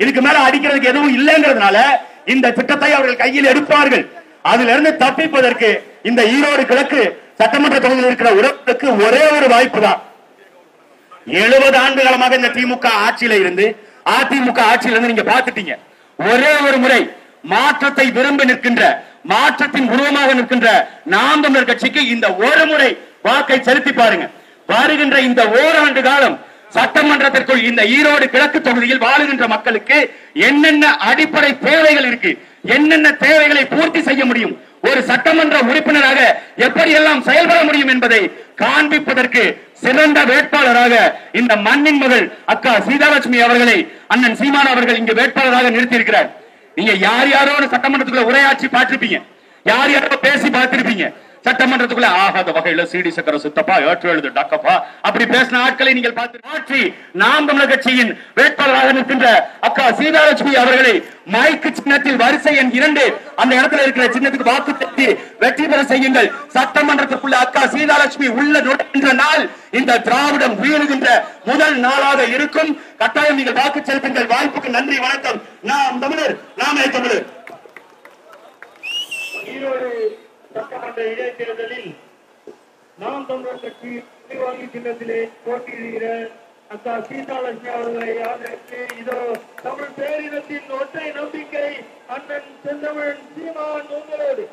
இதுக்கு மேல அடிக்கிறதுக்கு எதுவும் இல்லைங்கிறதுனால இந்த திட்டத்தை அவர்கள் கையில் எடுப்பார்கள். அதுல இருந்து தப்பிப்பதற்கு இந்த ஈரோடு கிழக்கு சட்டமன்ற தொகுதியில் இருக்கிற உறவுகளுக்கு ஒரே ஒரு வாய்ப்பு தான். 70 ஆண்டு காலமாக இந்த திமுக ஆட்சியில இருந்து அதிமுக ஆட்சியில இருந்து நீங்க பாத்துட்டீங்க. ஒரே ஒரு முறை மாற்றத்தை விரும்பி நிற்கின்ற, மாற்றத்தின் உருவமாக நிற்கின்ற நாம் தமிழர் கட்சிக்கு இந்த ஒரு முறை வாக்கை செலுத்தி பாருங்க. வருகின்ற இந்த ஓராண்டு காலம் சட்டமன்றத்திற்குள் இந்த ஈரோடு கிழக்கு தொகுதியில் வாழுகின்ற மக்களுக்கு என்னென்ன அடிப்படை தேவைகள் இருக்கு, என்னென்ன தேவைகளை பூர்த்தி செய்ய முடியும், ஒரு சட்டமன்ற உறுப்பினராக எப்படியெல்லாம் செயல்பட முடியும் என்பதை காண்பிப்பதற்கு சிறந்த வேட்பாளராக இந்த மண்ணின் மகள் அக்கா சீதாலட்சுமி அவர்களை அண்ணன் சீமான் அவர்கள் இங்கு வேட்பாளராக நிறுத்தியிருக்கிறார். நீங்க யார் யாரோ சட்டமன்றத்துக்குள்ள உரையாற்றி பார்த்திருப்பீங்க, யார் யாரோ பேசி பார்த்திருப்பீங்க. சட்டமன்றத்துக்குள்ள ஆகாத வகையில சிடி சக்கர சுத்தப்பா ஏற்று எழுது டக்கப்பா அப்படி பேசின ஆட்களை நீங்கள் பார்த்து மாற்றி நாம் தமிழர் கட்சியின் வேட்பாளராக நிற்கின்ற அக்கா சீதாலட்சுமி அவர்களை மைக்கு சின்னத்தில் வரிசை எண் 2 அந்த இடத்துல இருக்கிற சின்னத்துக்கு வாக்கு செலுத்தி வெற்றி பெற செய்யுங்கள். சட்டமன்றத்துக்குள்ள அக்கா சீதாலட்சுமி உள்ள நுழைகின்ற நாள் இந்த திராவிடம் வீழுகின்ற முதல் நாளாக இருக்கும். கட்டாயம் நீங்கள் வாக்கு செலுத்துங்கள். வாய்ப்புக்கு நன்றி, வணக்கம். நாம் தமிழர், நாமே தமிழர். ஈரோடு சட்டமன்ற இடைத்தேர்தலில் நாம் தமிழர் கட்சி வாங்கி சின்னத்திலே போட்டியிடுகிற அக்கா சீதாலட்சுமி அவர்களை ஆதரித்து இதோ தமிழ் பேரினத்தின் ஒற்றை நம்பிக்கை அண்ணன் செந்தமிழன் சீமான் உங்களோடு.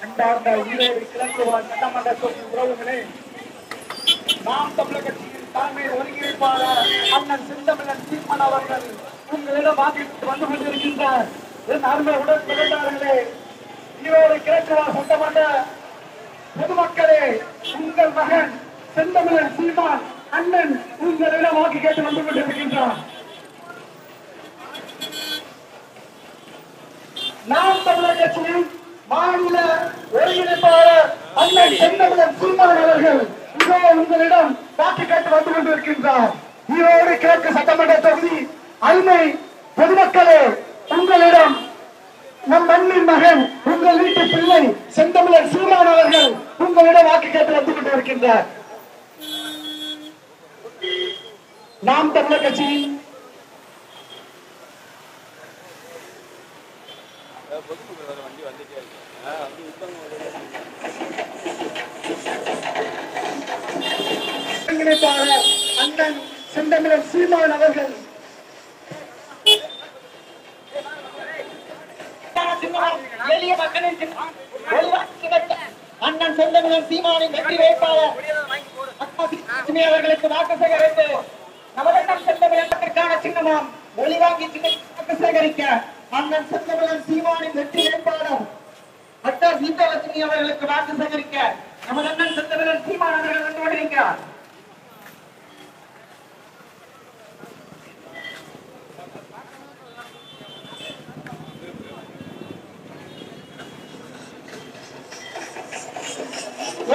அன்பார்ந்த ஈரோடு கிழக்கு சட்டமன்ற தொகுதி உறவுகளே, நாம் தமிழர் கட்சியின் தலைமை ஒருங்கிணைப்பாளர் அண்ணன் செந்தமிழன் சீமான் அவர்கள் உங்களிடம் வாங்கிட்டு வந்து கொண்டிருக்கின்றார். என் அருமை உடன் பிறந்தார்களே, ஈரோடு கிழக்கு சட்டமன்ற பொதுமக்களே, உங்கள் மகன் செந்தமிழன் சீமான் அண்ணன் உங்களிடம் வாக்கு கேட்டு வந்து கொண்டிருக்கின்றார். நாம் தமிழர் கட்சியின் மாநில ஒருங்கிணைப்பாளர் அண்ணன் செந்தமிழன் சீமான் அவர்கள் இதோ உங்களிடம் வாக்கு கேட்டு வந்து கொண்டிருக்கின்றார். ஈரோடு கிழக்கு சட்டமன்ற தொகுதி அருமை பொதுமக்களே, உங்களிடம் நம் மண்ணின் மகன், உங்கள் வீட்டு பிள்ளை செந்தமிழன் சீமான் அவர்கள் உங்களிடம் வாக்கு கேட்டு வந்து கொண்டிருக்கின்றார். நாம் தமிழர் கட்சியின் ஒருங்கிணைப்பாளர் அண்ணன் செந்தமிழன் சீமான் அவர்கள் எளிய மக்களின் அண்ணன் செந்தமிழன் சீமானின் வெற்றி வேட்பாளர் அவர்களுக்கு வாக்கு சேகரித்து நவரத்தம் செந்தமிழத்திற்கான சின்னமாம் ஒளிவாங்கி வாக்கு சேகரிக்க அண்ணன் செந்தமிழன் சீமானின் வெற்றி வேட்பாளர் அட்டா சீதாலட்சுமி அவர்களுக்கு வாக்கு சேகரிக்க நமது அண்ணன் செந்தமிழன் சீமான் அவர்கள் வந்து கொண்டிருக்கிறார்.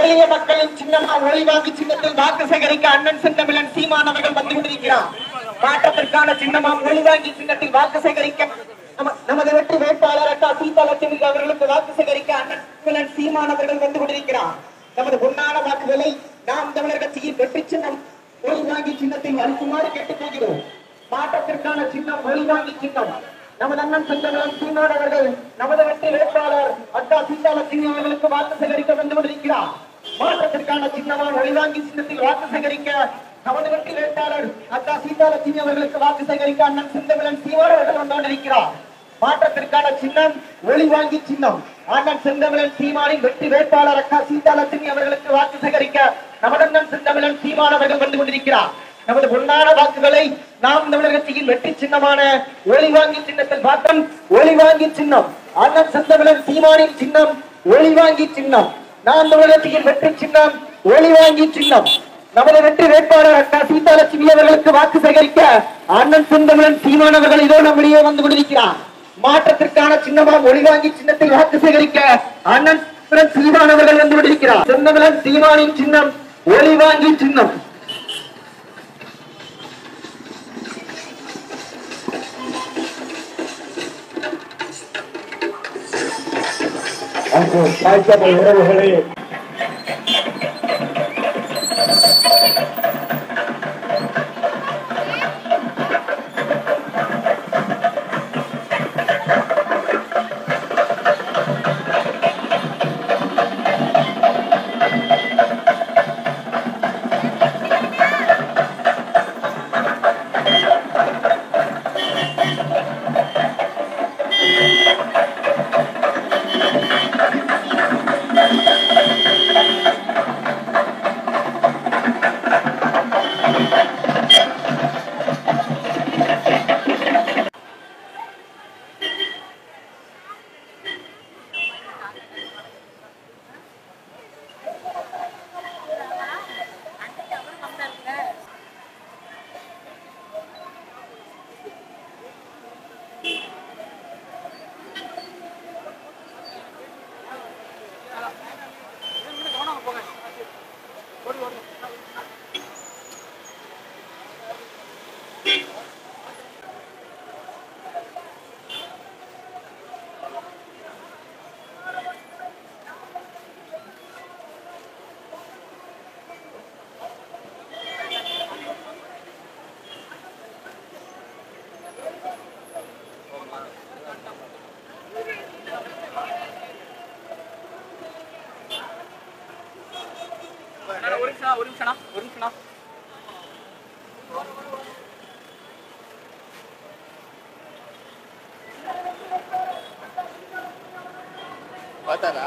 எளிய மக்களின் சின்னமா ஒளிவாங்கி சின்னத்தில் வாக்கு சேகரிக்க அண்ணன் செந்தமிழன் சீமான் அவர்கள் வந்து கொண்டிருக்கிறார். மாற்றத்திற்கான சின்னமாம் ஒளிவாங்கி சின்னத்தில் வாக்கு சேகரிக்க நமது வெற்றி வேட்பாளர் அட்டா சீதாலட்சுமி அவர்களுக்கு வாக்கு சேகரிக்க அண்ணன் செந்தமிழன் சீமான் அவர்கள் வந்து கொண்டிருக்கிறார். நமது பொன்னான வாக்குகளை நாம் தமிழர் கட்சியின் வெற்றி சின்னம் ஒளிவாங்கி சின்னத்தில் அளிக்குமாறு கேட்டுக்கொள்கிறோம். மாற்றத்திற்கான சின்னம் ஒளிவாங்கி சின்னம் நமது அண்ணன் செந்தமிழன் சீமான் அவர்கள் நமது வெற்றி வேட்பாளர் அட்டா சீதாலட்சுமி அவர்களுக்கு வாக்கு சேகரிக்க வந்து கொண்டிருக்கிறார். மாற்றத்திற்கான சின்னமான ஒளிவாங்கி சின்னத்தில் வாக்கு சேகரிக்க நமது வெற்றி வேட்பாளர் அக்கா சீதாலட்சுமி அவர்களுக்கு வாக்கு சேகரிக்க அண்ணன் செந்தமிழன் சீமான் அவர்கள் வந்து கொண்டிருக்கிறார். மாற்றத்திற்கான சின்னம் ஒளிவாங்கி சின்னம் அண்ணன் செந்தமிழன் சீமானின் வெற்றி வேட்பாளர் அக்கா சீதாலட்சுமி அவர்களுக்கு வாக்கு சேகரிக்க நமது அண்ணன் செந்தமிழன் சீமான் அவர்கள் வந்து கொண்டிருக்கிறார். நமது பொன்னான வாக்குகளை நாம் தமிழர் கட்சியின் வெற்றி சின்னமான ஒளிவாங்கி சின்னத்தில் பார்த்தோம். ஒளிவாங்கி சின்னம் அண்ணன் செந்தமிழன் சீமானின் சின்னம் ஒளிவாங்கி சின்னம். நாம் தமிழர் கட்சியின் வெற்றி சின்னம் ஒளிவாங்கி சின்னம். நமது வெற்றி வேட்பாளர் அக்கா சீதாலட்சுமி அவர்களுக்கு வாக்கு சேகரிக்க அண்ணன் செந்தமிழன் சீமான் அவர்கள் இதோ நம்மிடையே வந்து கொண்டிருக்கிறார். மாற்றத்திற்கான சின்னமாம் ஒளிவாங்கி சின்னத்தில் வாக்கு சேகரிக்க அண்ணன் சீமான் அவர்கள் வந்து கொண்டிருக்கிறார். செந்தமிழன் சீமானின் சின்னம் ஒளிவாங்கி சின்னம். உறவுகளே, ஒரு நிமிஷம் பார்த்தாரா?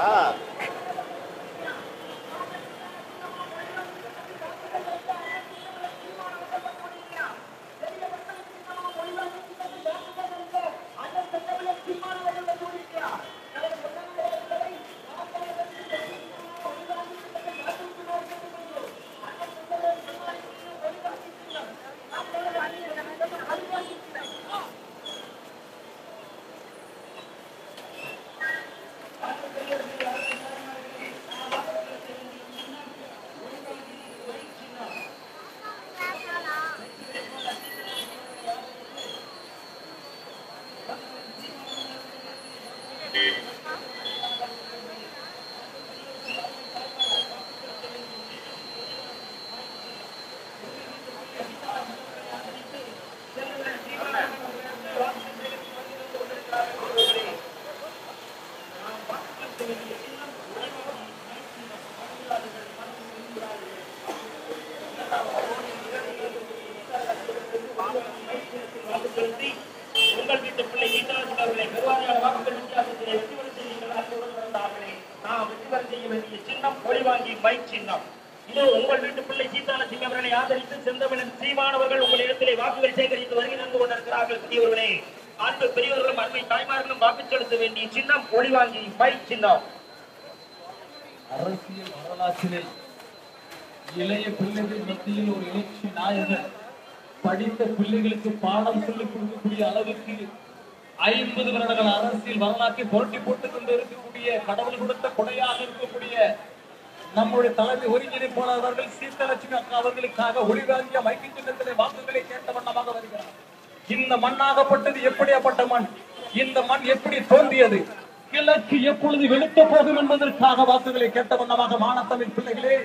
வேண்டிய சின்னம் ஒளி வாங்கி மை சின்னம். இது உங்கள் வீட்டு பிள்ளை சீதான சிங்கவர்களை ஆதரித்து செந்தமிழன் சீமானவர்கள் உங்களிடத்திலே வாக்குகள் சேகரித்து வருகை தந்து கொண்டிருக்கிறார்கள். பெரியவர்களே, அன்பு பெரியவர்களும் அருமை தாய்மார்களும் வாக்கு செலுத்த வேண்டிய சின்னம் ஒளி வாங்கி மை சின்னம். அரசியல் வரலாற்றிலே இளைய பிள்ளைகள் மத்தியில் ஒரு எழுச்சி நாயகர், படித்த பிள்ளைகளுக்கு பாடம் சொல்லிக் கொடுக்கக்கூடிய அளவுக்கு 50 வருடங்கள் அரசியல் வரலாற்றை புரட்டி போட்டுக் கொண்டு இருக்கக்கூடிய, கடவுள் கொடுத்த கொடையாக இருக்கக்கூடிய நம்முடைய தலைமை ஒருங்கிணைப்பாளர் அவர்கள் சீதாலட்சுமி அக்கா அவர்களுக்காக ஒளிவாங்கிய மைக்கு சின்னத்திலே வாக்குகளை கேட்ட வண்ணமாக வருகிறார். இந்த மண்ணாகப்பட்டது எப்படியாப்பட்ட மண், இந்த மண் எப்படி தோன்றியது, கிழக்கு எப்பொழுது வெளுக்க போகும் என்பதற்காக வாக்குகளை கேட்ட வண்ணமாக மானத்தமிழ் பிள்ளைகளே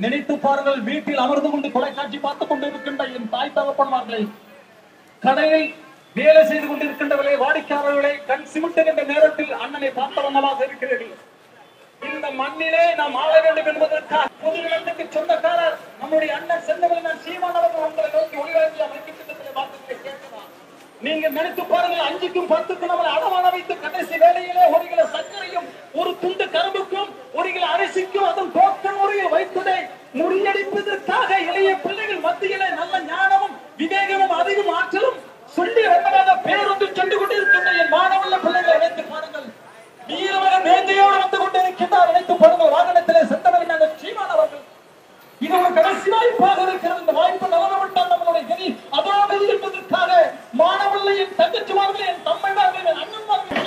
நினைத்து பாருங்கள். வீட்டில் அமர்ந்து கொண்டு தொலைக்காட்சி பார்த்துக் கொண்டு இருக்கின்ற என் தாய் தகப்பன்மார்களை, கடையில் வேலை செய்து கொண்டிருக்கின்றவர்களே, வாடிக்கையாளர்களே, கண் சிமிட்டுகின்ற நேரத்தில் அண்ணனை பார்த்த வண்ணமாக இருக்கிறீர்கள். இந்த மண்ணிலே நாம் ஆள வேண்டும் என்பதற்காக பொதுநலத்துக்கு சொந்தக்காரர் நம்முடைய அண்ணன் செந்தமிழன் சீமானவர்கள் உங்களை நோக்கி ஒளிவாங்கி அமைக்கின்றதிலே வாக்குகளை கேட்கிறார். நீங்க நினைத்து பாருங்கள், 5க்கும் 10க்கும் நம்மளை அடமான வைத்து கடைசி வேலையிலே ஒரு கிலோ சர்க்கரையும் ஒரு துண்டு கரும்புக்கும் ஒரு கிலோ அரிசிக்கும் அதன் தோட்டம் முறையில் வைத்ததை முறியடிப்பதற்காக இளைய பிள்ளைகள் மத்தியிலே நல்ல ஞானமும் விவேகமும் அறிவும் ஆற்றலும் சொல்லி வந்ததாக பேருந்து சென்று கொண்டிருக்கின்ற என் மாணவர்கள் பிள்ளைகளை நினைத்து பாருங்கள். வீரமகன் வேங்கையோடு வந்து கொண்டிருக்கின்றார். நினைத்து பாருங்கள், வாகனத்திலே செந்தமிழன் சீமானவர்கள். இது ஒரு கடைசி வாய்ப்பாக இருக்கிறது. இந்த வாய்ப்பு நலவட்டால் நம்மளுடைய கதி அதாவது என்பதற்காக மாணவர்கள், என் தங்கச்சிமார்கள், என் தம்மைமார்கள், என் அண்ணன்மார்கள்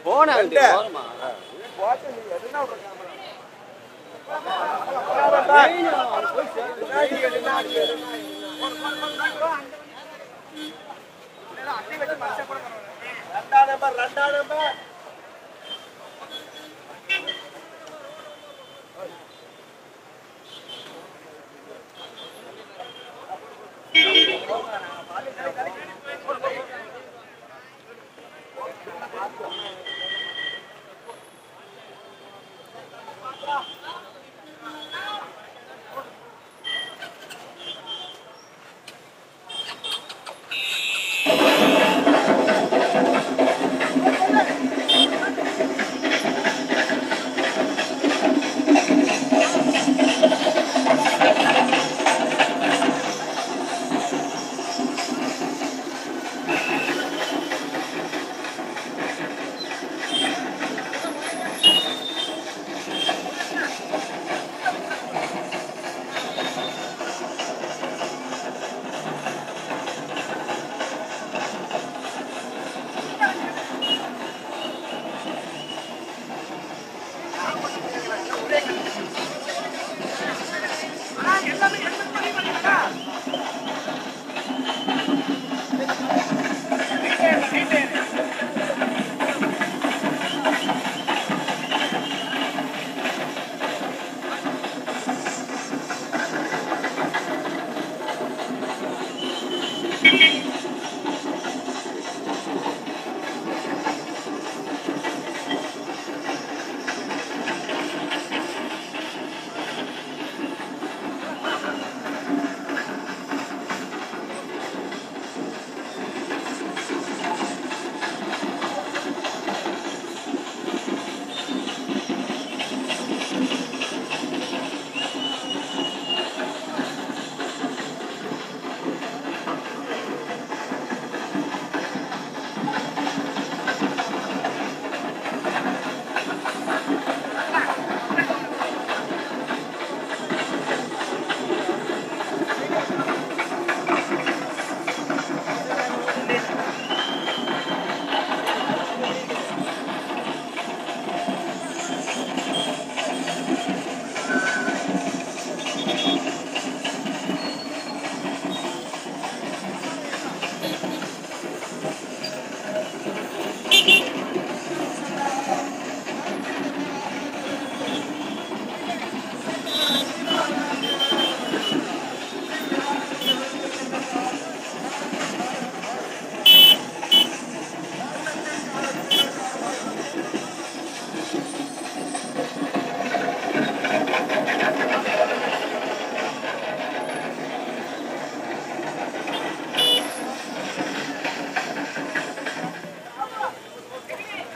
போன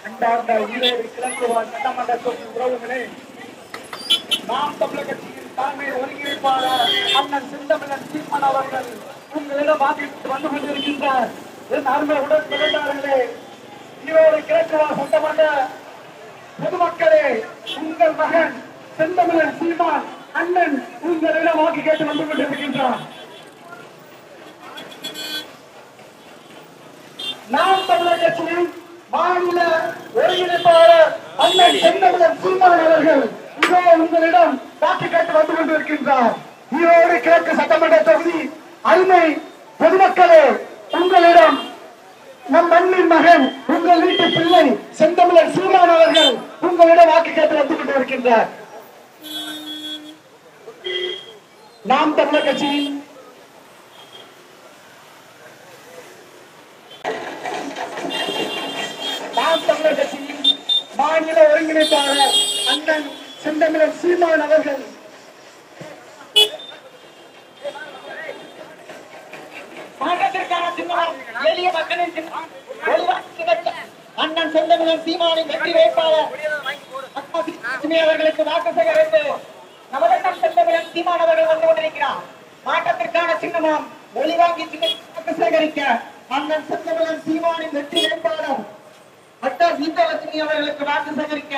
அன்பார்ந்த ஈரோடு கிழக்கு சட்டமன்ற தொகுதி உறவுகளே, நாம் தமிழர் கட்சியின் தலைமை ஒருங்கிணைப்பாளர் அண்ணன் செந்தமிழன் சீமான் அவர்கள் உங்களிடம் வாங்கிட்டு வந்து கொண்டிருக்கின்றார். என் அருமை உடன் பிறந்தார்களே, ஈரோடு கிழக்கு சட்டமன்ற பொதுமக்களே, உங்கள் மகன் செந்தமிழன் சீமான் அண்ணன் உங்களிடம் வாக்கு கேட்டு வந்து கொண்டிருக்கின்றார். நாம் தமிழர் கட்சியின் மாநில ஒருங்கிணைப்பாளர் அண்ணன் செந்தமிழன் சீமான் அவர்கள் இதோ உங்களிடம் வாக்கு கேட்டு வந்து கொண்டிருக்கின்றார். ஈரோடு கிழக்கு சட்டமன்ற தொகுதி அருமை பொதுமக்களே, உங்களிடம் நம் மண்ணின் மகன், உங்கள் வீட்டு பிள்ளை செந்தமிழன் சீமான் அவர்கள் உங்களிடம் வாக்கு கேட்டு வந்து கொண்டிருக்கின்றார். நாம் தமிழர் கட்சியின் தமிழர் கட்சியின் மாநில ஒருங்கிணைப்பாளர் அண்ணன் செந்தமிழன் சீமான் அவர்கள் மாற்றத்திற்கான சின்னம் எளிய மக்களின் சின்னம் அண்ணன் செந்தமிழன் சீமானின் வெற்றி வேட்பாளர் அவர்களுக்கு வாக்கு சேகரித்து நவரத்னம் செந்தமிழன் சீமான் அவர்கள் வந்து கொண்டிருக்கிறார். மாற்றத்திற்கான சின்னமாம் ஒளிவாங்கி வாக்கு சேகரிக்க அண்ணன் செந்தமிழன் சீமானின் வெற்றி வேட்பாளர் அட்டா சீதாலட்சுமி அவர்களுக்கு வாக்கு சேகரிக்க